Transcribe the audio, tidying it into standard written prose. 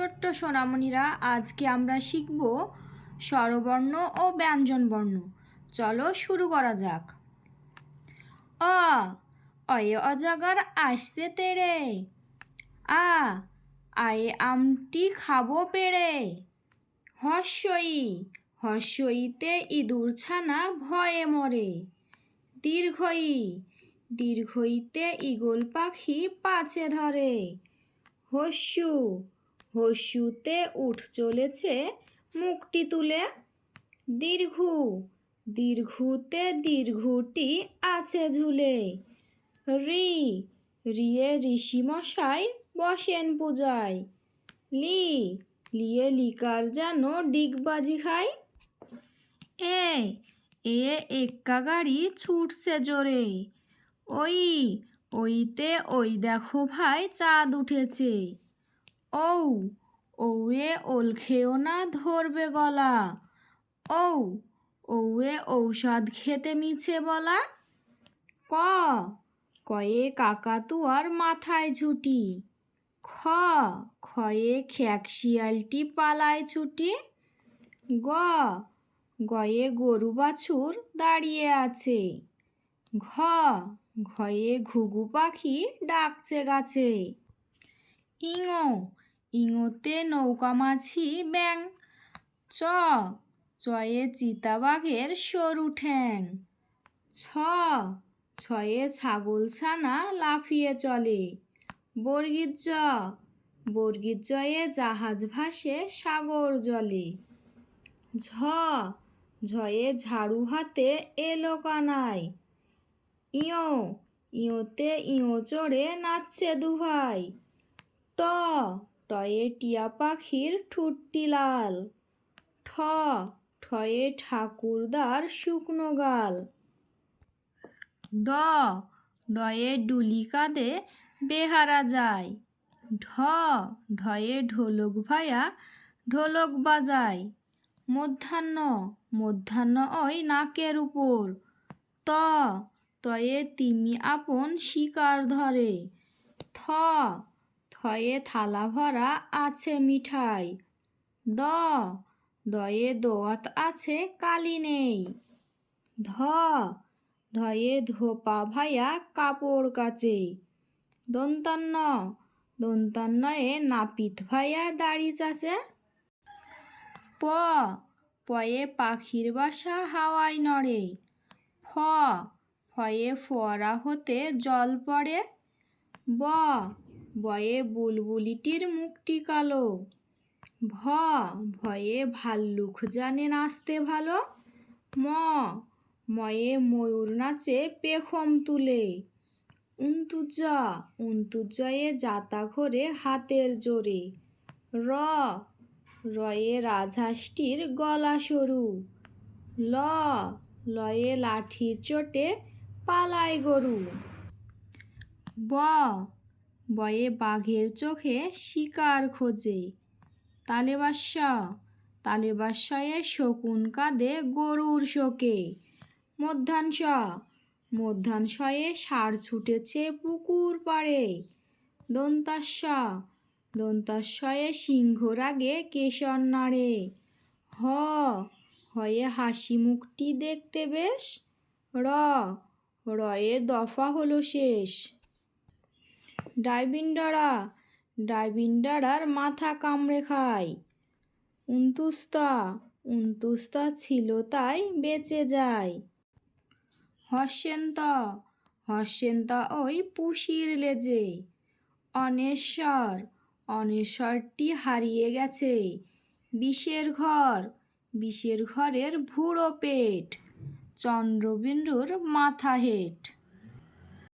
ছোট্ট সোনামণিরা, আজকে আমরা শিখব স্বরবর্ণ ও ব্যঞ্জনবর্ণ। চলো শুরু করা যাক। অ অয়ে অজগর আসছে তেড়ে। আ আয়ে আমটি খাবো পেড়ে। হস্যই হস্যইতে ইঁদুর ছানা ভয়ে মরে। দীর্ঘই দীর্ঘইতে ঈগল পাখি পাছে ধরে। হস্যু হস্যুতে উঠ চলেছে মুখটি তুলে। দীর্ঘু দীর্ঘুতে দীর্ঘুটি আছে ঝুলে। রি রিয়ে ঋষিমশাই বসেন পূজায়। লি লিয়ে লিকার যেন ডিগবাজি খায়। এ এক্কা গাড়ি ছুটছে জোরে। ওই ওইতে ওই দেখো ভাই চাঁদ উঠেছে। ঔ ওয়ে ওল খেও না ধরবে গলা। ঔ ওয়ে ঔষধ খেতে মিছে বলা। ক কয়ে কাকাতুয়ার মাথায় ঝুঁটি। খ খয়ে খ্যাক শিয়ালটি পালায় ছুটি। গ গয়ে গরু বাছুর দাঁড়িয়ে আছে। ঘ ঘয়ে ঘুঘু পাখি ডাকছে গাছে। ইঙো ইঙোতে নৌকা মাঝি ব্যাং। চ চয়ে চিতাবাঘের সরু ঠ্যাং। ছ ছয়ে ছাগল ছানা লাফিয়ে চলে। বর্গীর জ বর্গীর জয়ে জাহাজ ভাসে সাগর জলে। ঝ ঝয়ে ঝাড়ু হাতে এলো কানাই। ইয়ো ইয়োতে ইয়ো চড়ে নাচছে দুভাই। ট টয়ে টিয়া পাখির ঠুটটি লাল। ঠ ঠয়ে ঠাকুরদার শুকনো গাল। ড ডয়ে ডুলি কাঁধে বেহারা যায়। ঢ ঢয়ে ঢোলক ভায়া ঢোলক বাজায়। মধ্যাহ্ন মধ্যাহ্ন ওই নাকের উপর। ত তয়ে তিমি আপন শিকার ধরে। থ থয়ে থালা ভরা আছে মিঠাই। দ দয়ে দোয়াত আছে কালি নেই। ধ ধয়ে ধোপা ভায়া কাপড় কাচে। দন্তান্ন দন্তান্নয়ে নাপিত ভাইয়া দাড়ি চাচে। প পয়ে পাখির বাসা হাওয়ায় নড়ে। ফ ফয়ে ফোয়ারা হতে জল পড়ে। ব বয়ে বুলবুলিটির মুখটি কালো। ভ ভয়ে ভাল্লুক জানে নাচতে ভালো। ম ময়ে ময়ূর নাচে পেখম তুলে। উন্তুজয়ে যাতা ঘোরে হাতের জোরে। র রয়ে রাজহাঁসটির গলা সরু। ল লয়ে লাঠির চোটে পালায় গরু। ব বয়ে বাঘের চোখে শিকার খোঁজে। তালেবাস্যয়ে শকুন কাঁদে গরুর শোকে। মধ্যাংশয়ে ষাঁড় ছুটেছে পুকুর পাড়ে। দন্তাস্যয়ে সিংহ রাগে কেশর নাড়ে। হয়ে হাসি মুখটি দেখতে বেশ। রয়ে দফা হলো শেষ। ডাইবিন্ডারার মাথা কামড়ে খায়। উন্তুস্তা ছিল তাই বেঁচে যায়। হস্যেন্ত ওই পুষির লেজে। অনেশ্বরটি হারিয়ে গেছে বিষের ঘরের ভুড়ো পেট। চন্দ্রবিন্দুর মাথা হেট।